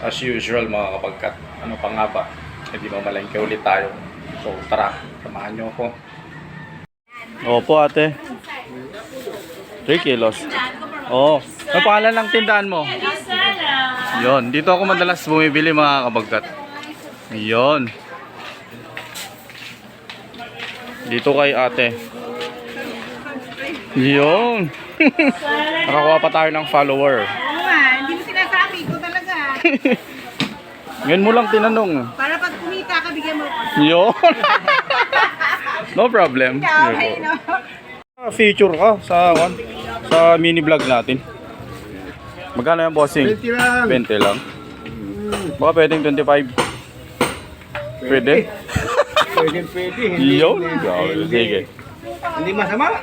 As usual mga kapagkat, ano pa nga ba? Hindi mamalengke ulit tayo. So tara, samahan nyo ako. Opo ate. 3 kilos. Oo. Ano pangalan ng tindahan mo? Yon, dito ako madalas bumibili mga kapagkat. Yon. Dito kay ate. Yon. Nakakuha pa tayo ng follower. Hindi mo sinasabi ko talaga. Ngayon mo lang tinanong. Para pag kumita ka, bigyan mo ko. Yun. No problem. Okay, no? Feature ka sa mini vlog natin. Magkano yung bossing? 20 lang. 20 lang. Baka pwedeng 25. Pwede? Pwede. Yun. Sige. Hindi masama.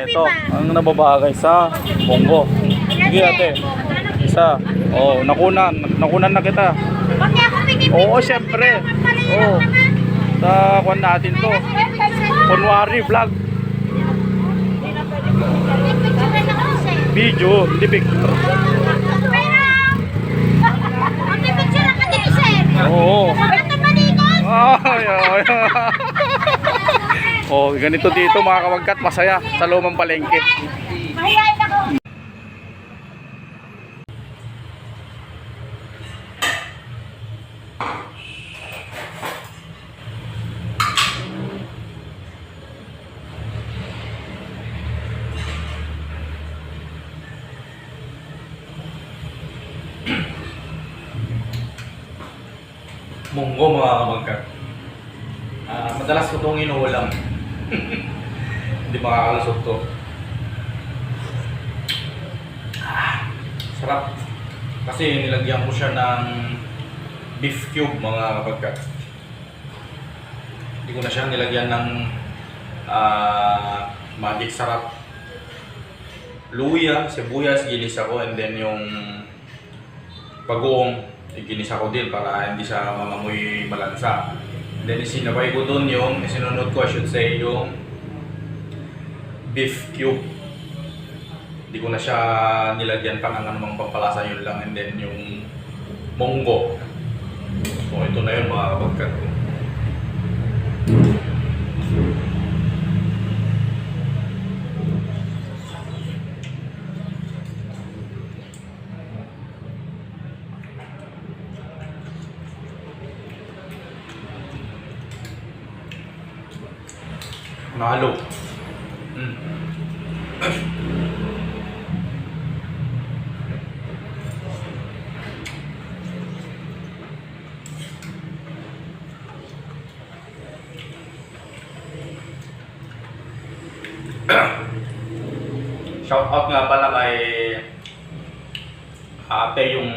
Ito, ang nababagay sa Bongo. Sige ate. Isa. Oh, nakunan na kita. Pati ako bigyan Oo, syempre. Oo. Sa kwan natin to. Kunwari vlog. Video, hindi picture. Oo. Ay. Oh, ganito dito mga kamagkat, masaya sa lumang palengke. Mahihayin ako. Munggo mga kamagkat. Madalas ko itong inuulam. Hindi makakalusot to. Sarap. Kasi nilagyan ko siya ng beef cube mga kapagkat. Hindi ko na siya nilagyan ng magic sarap. Luya, sibuyas, ginisa ko, and then yung bagoong ginisa ko din para hindi siya mamamoy malansa. Then isinabay ko doon yung, sinunod ko I should say yung beef cube. Hindi ko na siya nilagyan pa ng anumang pampalasa, yun lang. And then yung munggo. So ito na yun mga kapagkat. Nalo. Shout out nga pala kay ate, yung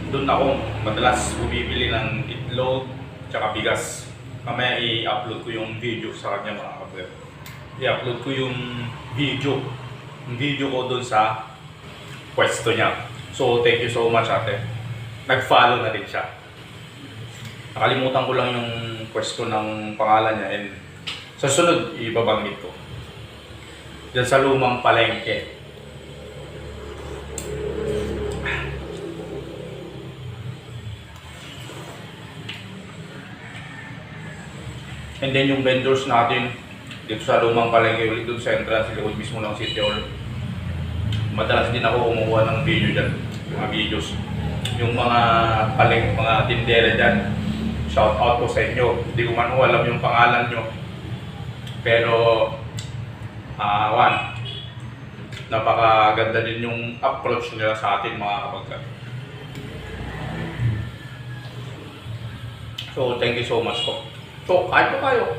doon ako madalas bumibili ng itlog tsaka bigas. Mamaya i-upload ko yung video sa kanya mga kapatid. I-upload ko yung video ko doon sa pwesto niya. So thank you so much ate. Nag-follow na din siya. Nakalimutan ko lang yung pwesto ng pangalan niya, and sa sunod ibabanggit ko. Diyan sa lumang palengke. And then yung vendors natin dito sa lumang palengke ulit doon sa entrance, likod mismo ng City Hall. Madalas din ako kumukuha ng video dyan, mga videos. Yung mga mga tindera dyan, shout out ko sa inyo. Hindi ko man alam yung pangalan nyo. Pero, napakaganda din yung approach nila sa atin mga kapagkat. So, thank you so much po. So, kahit pa kayo.